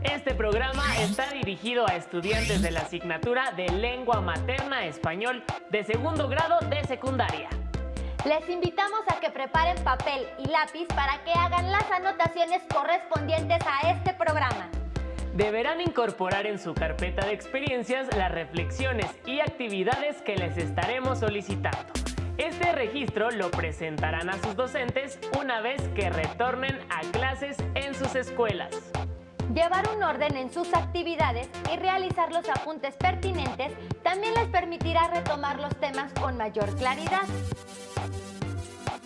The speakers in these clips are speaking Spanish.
Este programa está dirigido a estudiantes de la asignatura de Lengua Materna Español de segundo grado de secundaria. Les invitamos a que preparen papel y lápiz para que hagan las anotaciones correspondientes a este programa. Deberán incorporar en su carpeta de experiencias las reflexiones y actividades que les estaremos solicitando. Este registro lo presentarán a sus docentes una vez que retornen a clases en sus escuelas. Llevar un orden en sus actividades y realizar los apuntes pertinentes también les permitirá retomar los temas con mayor claridad.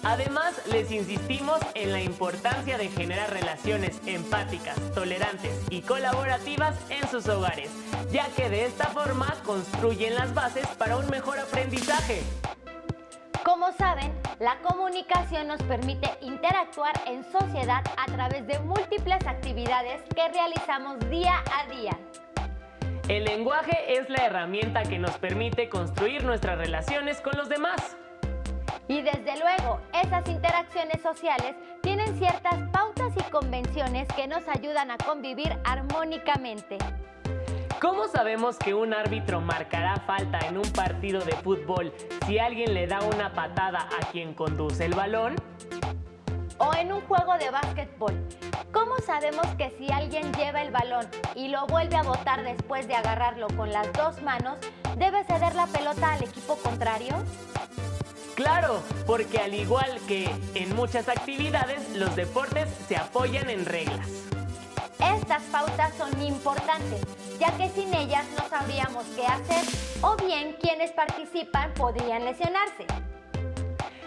Además, les insistimos en la importancia de generar relaciones empáticas, tolerantes y colaborativas en sus hogares, ya que de esta forma construyen las bases para un mejor aprendizaje. Como saben, la comunicación nos permite interactuar en sociedad a través de múltiples actividades que realizamos día a día. El lenguaje es la herramienta que nos permite construir nuestras relaciones con los demás. Y desde luego, esas interacciones sociales tienen ciertas pautas y convenciones que nos ayudan a convivir armónicamente. ¿Cómo sabemos que un árbitro marcará falta en un partido de fútbol si alguien le da una patada a quien conduce el balón? O en un juego de básquetbol, ¿cómo sabemos que si alguien lleva el balón y lo vuelve a botar después de agarrarlo con las dos manos, debe ceder la pelota al equipo contrario? Claro, porque al igual que en muchas actividades, los deportes se apoyan en reglas. Estas pautas son importantes, ya que sin ellas no sabríamos qué hacer o bien quienes participan podrían lesionarse.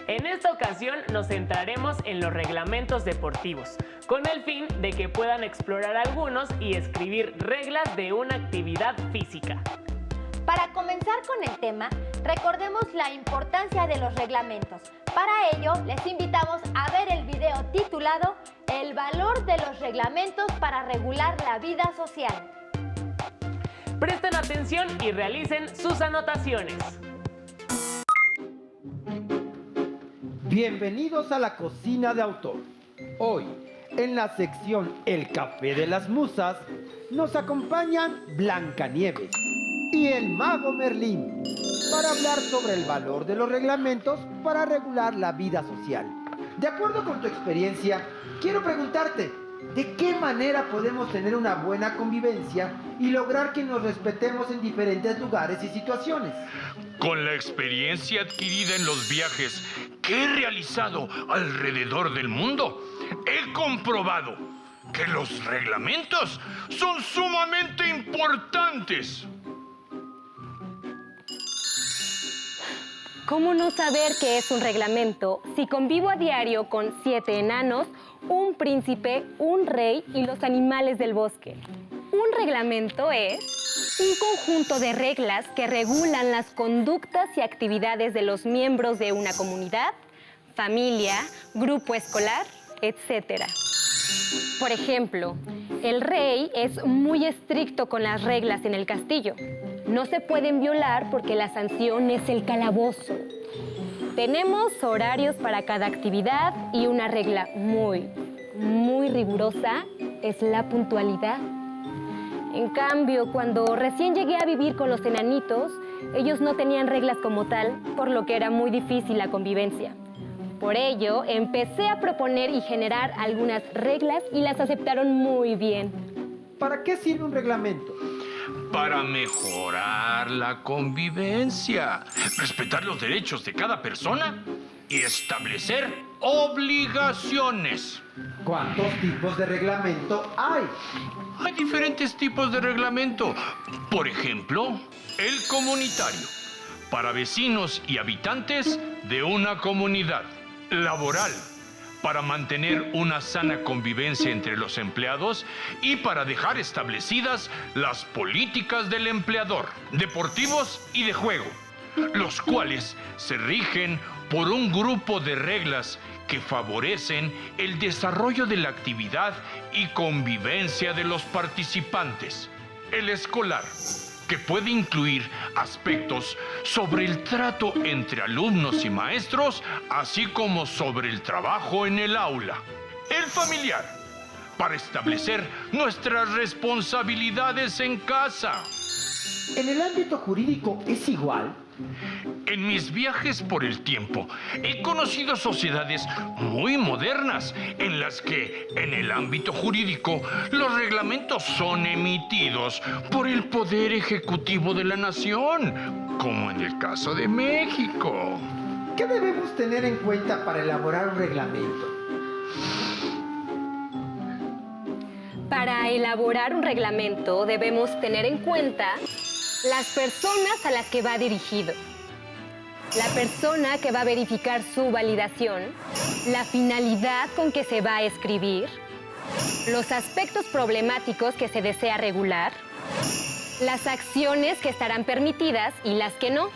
En esta ocasión nos centraremos en los reglamentos deportivos, con el fin de que puedan explorar algunos y escribir reglas de una actividad física. Para comenzar con el tema, recordemos la importancia de los reglamentos. Para ello, les invitamos a ver el video titulado El valor de los reglamentos para regular la vida social. Presten atención y realicen sus anotaciones. Bienvenidos a la cocina de autor. Hoy, en la sección El Café de las Musas, nos acompañan Blancanieves y el mago Merlín para hablar sobre el valor de los reglamentos para regular la vida social. De acuerdo con tu experiencia, quiero preguntarte, ¿de qué manera podemos tener una buena convivencia y lograr que nos respetemos en diferentes lugares y situaciones? Con la experiencia adquirida en los viajes que he realizado alrededor del mundo, he comprobado que los reglamentos son sumamente importantes. ¿Cómo no saber qué es un reglamento si convivo a diario con 7 enanos, un príncipe, un rey y los animales del bosque? Un reglamento es un conjunto de reglas que regulan las conductas y actividades de los miembros de una comunidad, familia, grupo escolar, etc. Por ejemplo, el rey es muy estricto con las reglas en el castillo. No se pueden violar porque la sanción es el calabozo. Tenemos horarios para cada actividad y una regla muy rigurosa es la puntualidad. En cambio, cuando recién llegué a vivir con los enanitos, ellos no tenían reglas como tal, por lo que era muy difícil la convivencia. Por ello, empecé a proponer y generar algunas reglas y las aceptaron muy bien. ¿Para qué sirve un reglamento? Para mejorar la convivencia, respetar los derechos de cada persona y establecer obligaciones. ¿Cuántos tipos de reglamento hay? Hay diferentes tipos de reglamento. Por ejemplo, el comunitario, para vecinos y habitantes de una comunidad. Laboral, para mantener una sana convivencia entre los empleados y para dejar establecidas las políticas del empleador. Deportivos y de juego, los cuales se rigen por un grupo de reglas que favorecen el desarrollo de la actividad y convivencia de los participantes. El escolar, que puede incluir aspectos sobre el trato entre alumnos y maestros, así como sobre el trabajo en el aula. El familiar, para establecer nuestras responsabilidades en casa. ¿En el ámbito jurídico es igual? En mis viajes por el tiempo, he conocido sociedades muy modernas en las que, en el ámbito jurídico, los reglamentos son emitidos por el Poder Ejecutivo de la Nación, como en el caso de México. ¿Qué debemos tener en cuenta para elaborar un reglamento? Para elaborar un reglamento debemos tener en cuenta las personas a las que va dirigido, la persona que va a verificar su validación, la finalidad con que se va a escribir, los aspectos problemáticos que se desea regular, las acciones que estarán permitidas y las que no,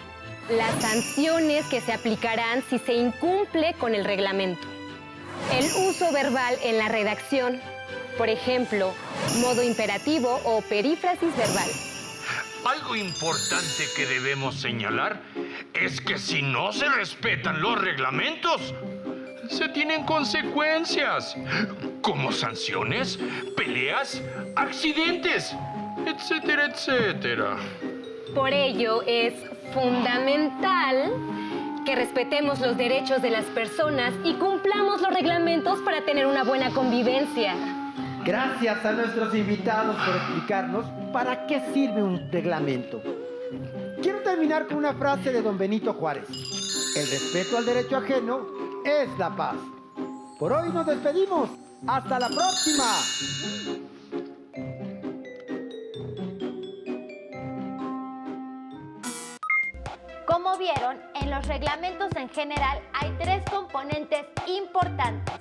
las sanciones que se aplicarán si se incumple con el reglamento, el uso verbal en la redacción, por ejemplo, modo imperativo o perífrasis verbal. Algo importante que debemos señalar es que si no se respetan los reglamentos, se tienen consecuencias, como sanciones, peleas, accidentes, etcétera, etcétera. Por ello es fundamental que respetemos los derechos de las personas y cumplamos los reglamentos para tener una buena convivencia. Gracias a nuestros invitados por explicarnos para qué sirve un reglamento. Quiero terminar con una frase de don Benito Juárez. El respeto al derecho ajeno es la paz. Por hoy nos despedimos. ¡Hasta la próxima! Como vieron, en los reglamentos en general hay tres componentes importantes: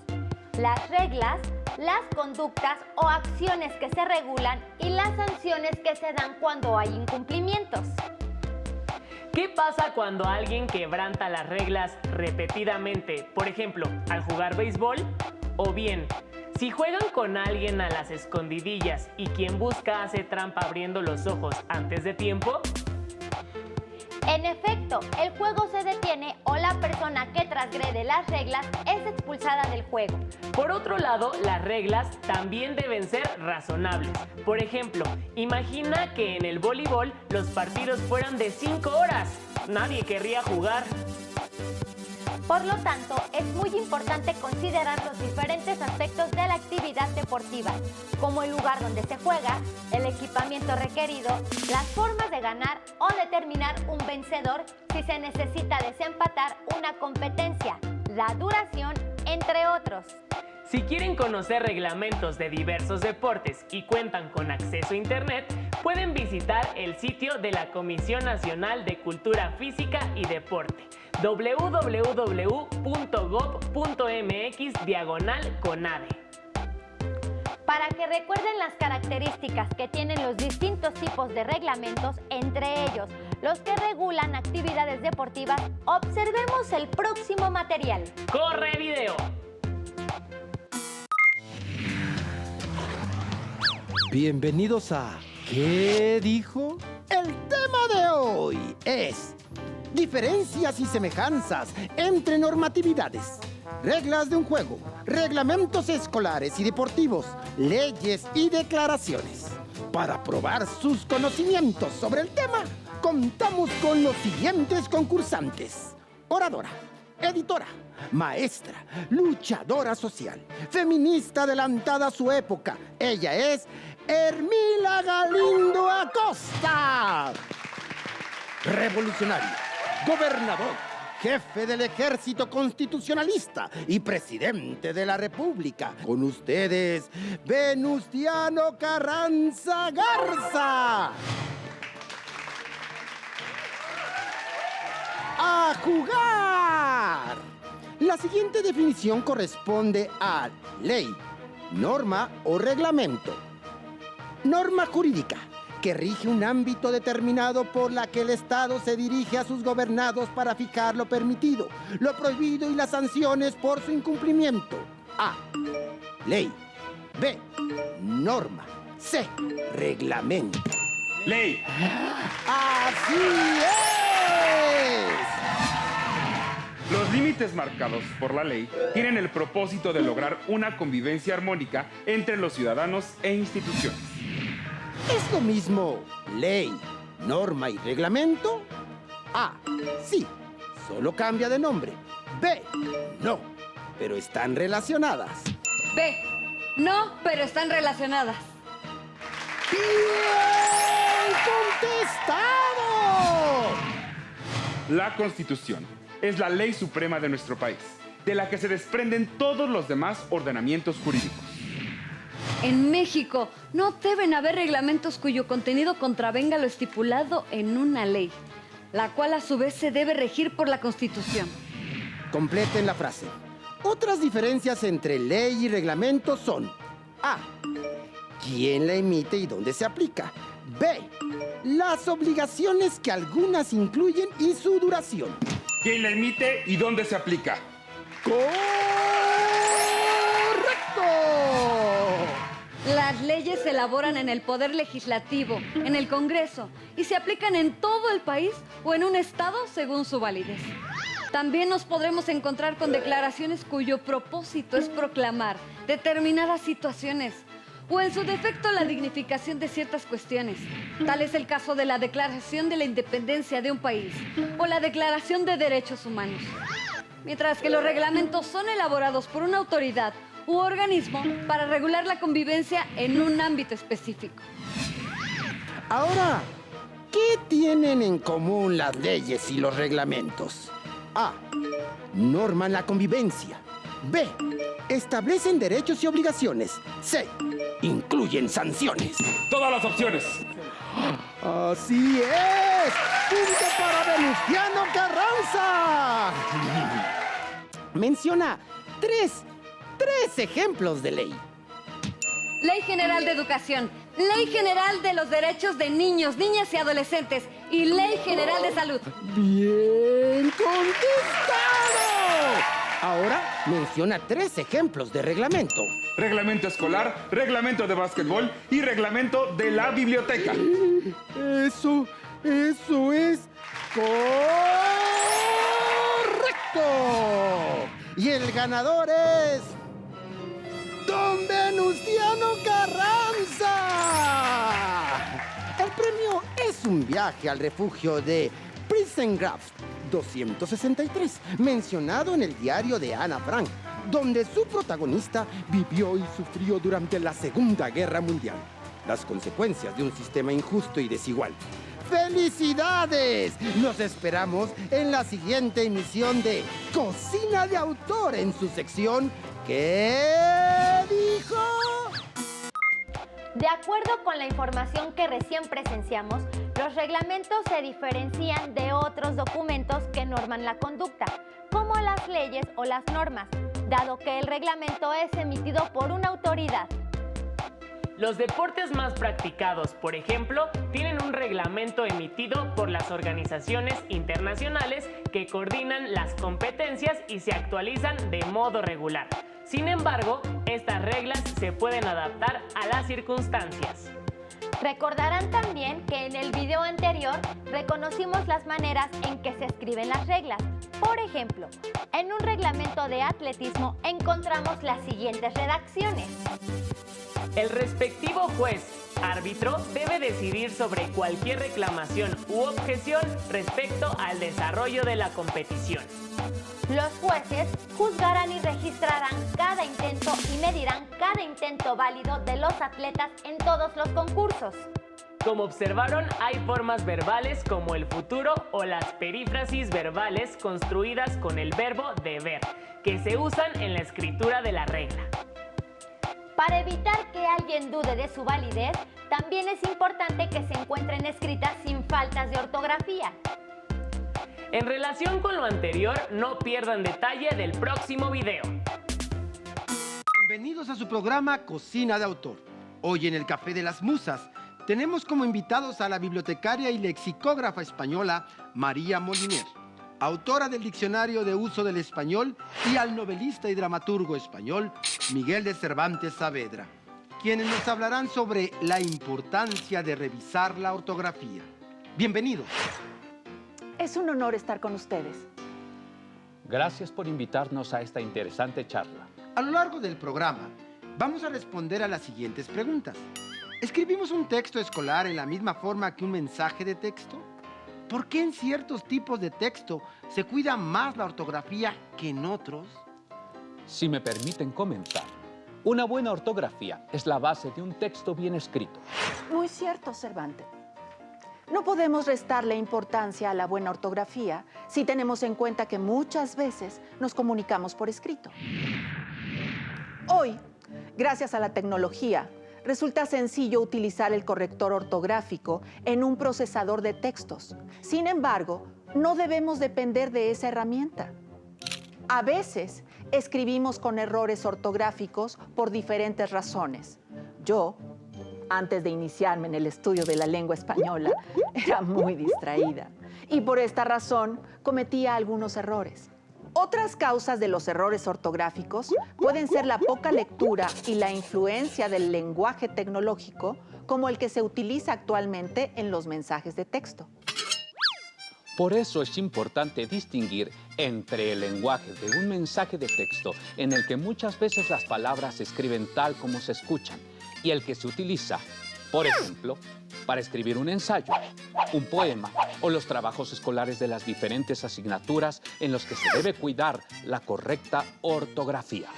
las reglas, las conductas o acciones que se regulan y las sanciones que se dan cuando hay incumplimientos. ¿Qué pasa cuando alguien quebranta las reglas repetidamente, por ejemplo, al jugar béisbol? O bien, si juegan con alguien a las escondidillas y quien busca hace trampa abriendo los ojos antes de tiempo. En efecto, el juego se detiene o la persona que transgrede las reglas es expulsada del juego. Por otro lado, las reglas también deben ser razonables. Por ejemplo, imagina que en el voleibol los partidos fueran de 5 horas. Nadie querría jugar. Por lo tanto, es muy importante considerar los diferentes aspectos de la actividad deportiva, como el lugar donde se juega, el equipamiento requerido, las formas de ganar o determinar un vencedor si se necesita desempatar una competencia, la duración, entre otros. Si quieren conocer reglamentos de diversos deportes y cuentan con acceso a internet, pueden visitar el sitio de la Comisión Nacional de Cultura Física y Deporte, www.gov.mx/CONADE. Para que recuerden las características que tienen los distintos tipos de reglamentos, entre ellos los que regulan actividades deportivas, observemos el próximo material. ¡Corre video! Bienvenidos a ¿Qué dijo? El tema de hoy es diferencias y semejanzas entre normatividades, reglas de un juego, reglamentos escolares y deportivos, leyes y declaraciones. Para probar sus conocimientos sobre el tema, contamos con los siguientes concursantes: oradora, editora, maestra, luchadora social, feminista adelantada a su época. Ella es Hermila Galindo Acosta. Revolucionario, gobernador, jefe del ejército constitucionalista y presidente de la República. Con ustedes, Venustiano Carranza Garza. ¡A jugar! La siguiente definición corresponde a ley, norma o reglamento. Norma jurídica, que rige un ámbito determinado por la que el Estado se dirige a sus gobernados para fijar lo permitido, lo prohibido y las sanciones por su incumplimiento. A. Ley. B. Norma. C. Reglamento. Ley. ¡Así es! Los límites marcados por la ley tienen el propósito de lograr una convivencia armónica entre los ciudadanos e instituciones. ¿Es lo mismo ley, norma y reglamento? A. Sí, solo cambia de nombre. B. No, pero están relacionadas. B. No, pero están relacionadas. ¡Bien contestado! La Constitución es la ley suprema de nuestro país, de la que se desprenden todos los demás ordenamientos jurídicos. En México no deben haber reglamentos cuyo contenido contravenga lo estipulado en una ley, la cual a su vez se debe regir por la Constitución. Completen la frase. Otras diferencias entre ley y reglamento son: A. ¿Quién la emite y dónde se aplica? B. Las obligaciones que algunas incluyen y su duración. ¿Quién la emite y dónde se aplica? ¡Correcto! Las leyes se elaboran en el Poder Legislativo, en el Congreso, y se aplican en todo el país o en un estado según su validez. También nos podremos encontrar con declaraciones cuyo propósito es proclamar determinadas situaciones o en su defecto la dignificación de ciertas cuestiones. Tal es el caso de la Declaración de la Independencia de un país o la Declaración de Derechos Humanos. Mientras que los reglamentos son elaborados por una autoridad u organismo para regular la convivencia en un ámbito específico. Ahora, ¿qué tienen en común las leyes y los reglamentos? A. Norman la convivencia. B. Establecen derechos y obligaciones. C. Incluyen sanciones. Todas las opciones. ¡Así es! ¡Punto para Venustiano Carranza! Menciona tres ejemplos de ley. Ley General de Educación, Ley General de los Derechos de Niños, Niñas y Adolescentes y Ley General de Salud. ¡Bien contestado! Ahora menciona 3 ejemplos de reglamento. Reglamento escolar, reglamento de básquetbol y reglamento de la biblioteca. Eso es correcto. Y el ganador es Don Venustiano Carranza. El premio es un viaje al refugio de Prinsengraft 263, mencionado en el diario de Ana Frank, donde su protagonista vivió y sufrió durante la Segunda Guerra Mundial las consecuencias de un sistema injusto y desigual. ¡Felicidades! Nos esperamos en la siguiente emisión de Cocina de Autor en su sección ¿Qué dijo? De acuerdo con la información que recién presenciamos, los reglamentos se diferencian de otros documentos que norman la conducta, como las leyes o las normas, dado que el reglamento es emitido por una autoridad. Los deportes más practicados, por ejemplo, tienen un reglamento emitido por las organizaciones internacionales que coordinan las competencias y se actualizan de modo regular. Sin embargo, estas reglas se pueden adaptar a las circunstancias. Recordarán también que en el video anterior reconocimos las maneras en que se escriben las reglas. Por ejemplo, en un reglamento de atletismo encontramos las siguientes redacciones. El respectivo juez, árbitro, debe decidir sobre cualquier reclamación u objeción respecto al desarrollo de la competición. Los jueces juzgarán y registrarán cada intento y medirán cada intento válido de los atletas en todos los concursos. Como observaron, hay formas verbales como el futuro o las perífrasis verbales construidas con el verbo deber, que se usan en la escritura de la regla. Para evitar que alguien dude de su validez, también es importante que se encuentren escritas sin faltas de ortografía. En relación con lo anterior, no pierdan detalle del próximo video. Bienvenidos a su programa Cocina de Autor. Hoy en el Café de las Musas tenemos como invitados a la bibliotecaria y lexicógrafa española María Moliner, autora del Diccionario de Uso del Español, y al novelista y dramaturgo español Miguel de Cervantes Saavedra, quienes nos hablarán sobre la importancia de revisar la ortografía. Bienvenidos. Es un honor estar con ustedes. Gracias por invitarnos a esta interesante charla. A lo largo del programa, vamos a responder a las siguientes preguntas. ¿Escribimos un texto escolar en la misma forma que un mensaje de texto? ¿Por qué en ciertos tipos de texto se cuida más la ortografía que en otros? Si me permiten comenzar, una buena ortografía es la base de un texto bien escrito. Muy cierto, Cervantes. No podemos restarle importancia a la buena ortografía si tenemos en cuenta que muchas veces nos comunicamos por escrito. Hoy, gracias a la tecnología, resulta sencillo utilizar el corrector ortográfico en un procesador de textos. Sin embargo, no debemos depender de esa herramienta. A veces, escribimos con errores ortográficos por diferentes razones. Yo, antes de iniciarme en el estudio de la lengua española, era muy distraída y por esta razón cometía algunos errores. Otras causas de los errores ortográficos pueden ser la poca lectura y la influencia del lenguaje tecnológico, como el que se utiliza actualmente en los mensajes de texto. Por eso es importante distinguir entre el lenguaje de un mensaje de texto, en el que muchas veces las palabras se escriben tal como se escuchan, y el que se utiliza, por ejemplo, para escribir un ensayo, un poema o los trabajos escolares de las diferentes asignaturas en los que se debe cuidar la correcta ortografía.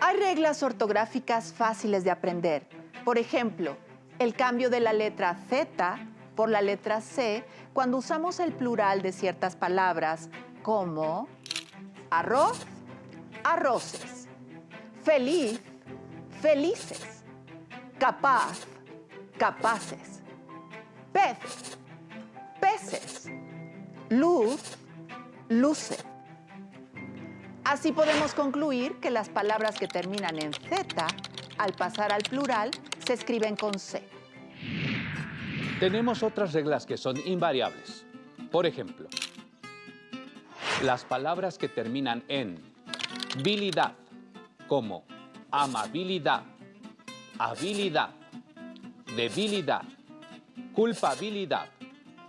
Hay reglas ortográficas fáciles de aprender. Por ejemplo, el cambio de la letra Z por la letra C cuando usamos el plural de ciertas palabras como arroz, arroces, feliz, felices, capaz, capaces, pez, peces, luz, luce. Así podemos concluir que las palabras que terminan en Z, al pasar al plural, se escriben con C. Tenemos otras reglas que son invariables. Por ejemplo, las palabras que terminan en bilidad, como amabilidad, habilidad, debilidad, culpabilidad,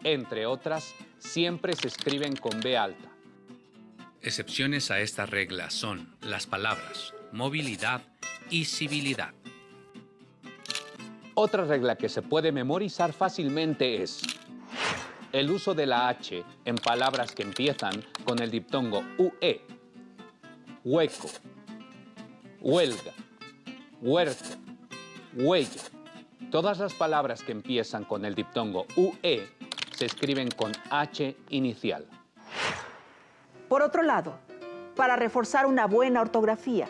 entre otras, siempre se escriben con B alta. Excepciones a esta regla son las palabras movilidad y civilidad. Otra regla que se puede memorizar fácilmente es el uso de la H en palabras que empiezan con el diptongo UE, hueco, huelga, huerto, huella. Todas las palabras que empiezan con el diptongo UE se escriben con H inicial. Por otro lado, para reforzar una buena ortografía,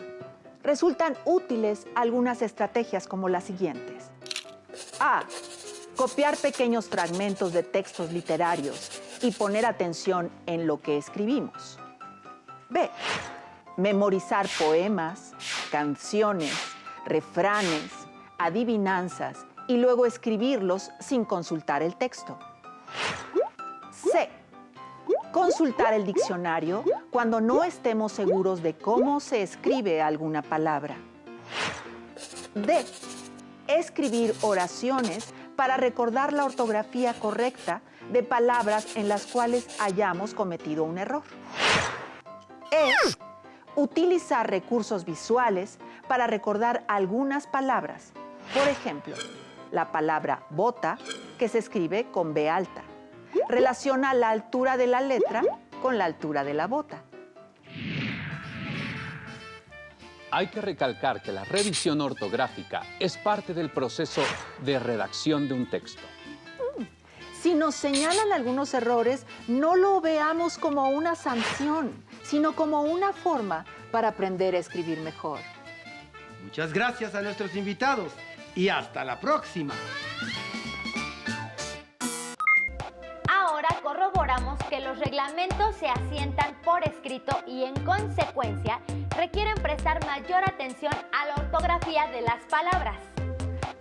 resultan útiles algunas estrategias como las siguientes. A. Copiar pequeños fragmentos de textos literarios y poner atención en lo que escribimos. B. Memorizar poemas, canciones, refranes, adivinanzas y luego escribirlos sin consultar el texto. C. Consultar el diccionario cuando no estemos seguros de cómo se escribe alguna palabra. D. Escribir oraciones para recordar la ortografía correcta de palabras en las cuales hayamos cometido un error. E. Utilizar recursos visuales para recordar algunas palabras. Por ejemplo, la palabra bota, que se escribe con B alta. Relaciona la altura de la letra con la altura de la bota. Hay que recalcar que la revisión ortográfica es parte del proceso de redacción de un texto. Si nos señalan algunos errores, no lo veamos como una sanción, sino como una forma para aprender a escribir mejor. Muchas gracias a nuestros invitados y hasta la próxima. Ahora corroboramos que los reglamentos se asientan por escrito y en consecuencia requieren prestar mayor atención a la ortografía de las palabras.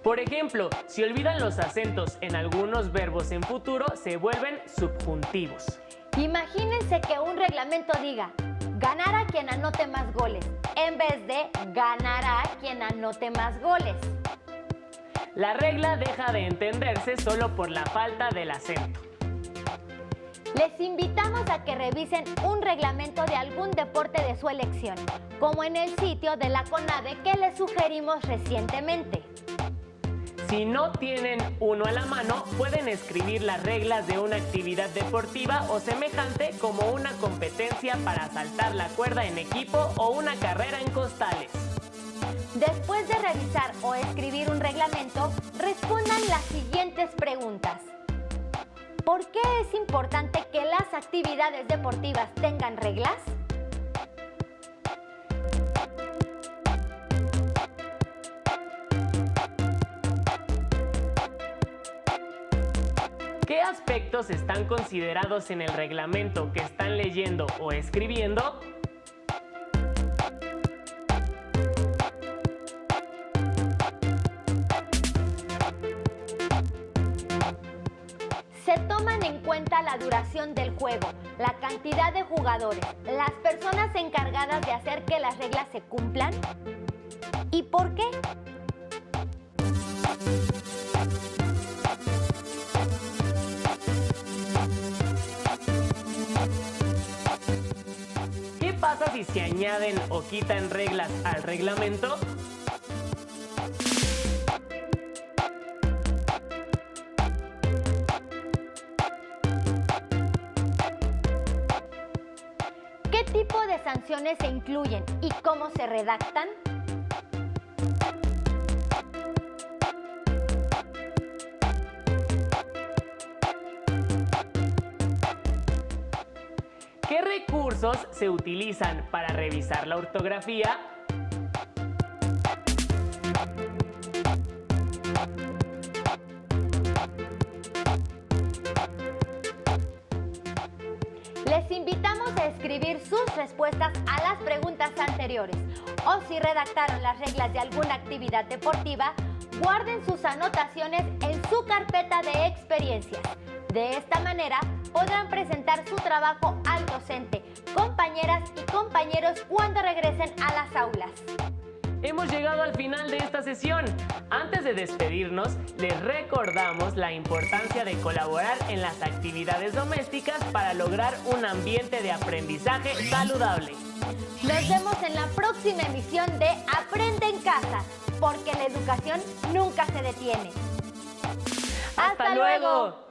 Por ejemplo, si olvidan los acentos en algunos verbos en futuro, se vuelven subjuntivos. Imagínense que un reglamento diga ganará quien anote más goles, en vez de ganará quien anote más goles. La regla deja de entenderse solo por la falta del acento. Les invitamos a que revisen un reglamento de algún deporte de su elección, como en el sitio de la CONADE que les sugerimos recientemente. Si no tienen uno a la mano, pueden escribir las reglas de una actividad deportiva o semejante, como una competencia para saltar la cuerda en equipo o una carrera en costales. Después de revisar o escribir un reglamento, respondan las siguientes preguntas. ¿Por qué es importante que las actividades deportivas tengan reglas? ¿Qué aspectos están considerados en el reglamento que están leyendo o escribiendo? Se toman en cuenta la duración del juego, la cantidad de jugadores, las personas encargadas de hacer que las reglas se cumplan. ¿Y por qué? ¿Qué pasa si se añaden o quitan reglas al reglamento? ¿Qué tipo de sanciones se incluyen y cómo se redactan? ¿Qué recursos se utilizan para revisar la ortografía? Les invitamos a escribir sus respuestas a las preguntas anteriores, o si redactaron las reglas de alguna actividad deportiva, guarden sus anotaciones en su carpeta de experiencias. De esta manera podrán presentar su trabajo al docente, compañeras y compañeros cuando regresen a las aulas. Hemos llegado al final de esta sesión. Antes de despedirnos, les recordamos la importancia de colaborar en las actividades domésticas para lograr un ambiente de aprendizaje saludable. Nos vemos en la próxima emisión de Aprende en Casa, porque la educación nunca se detiene. ¡Hasta luego!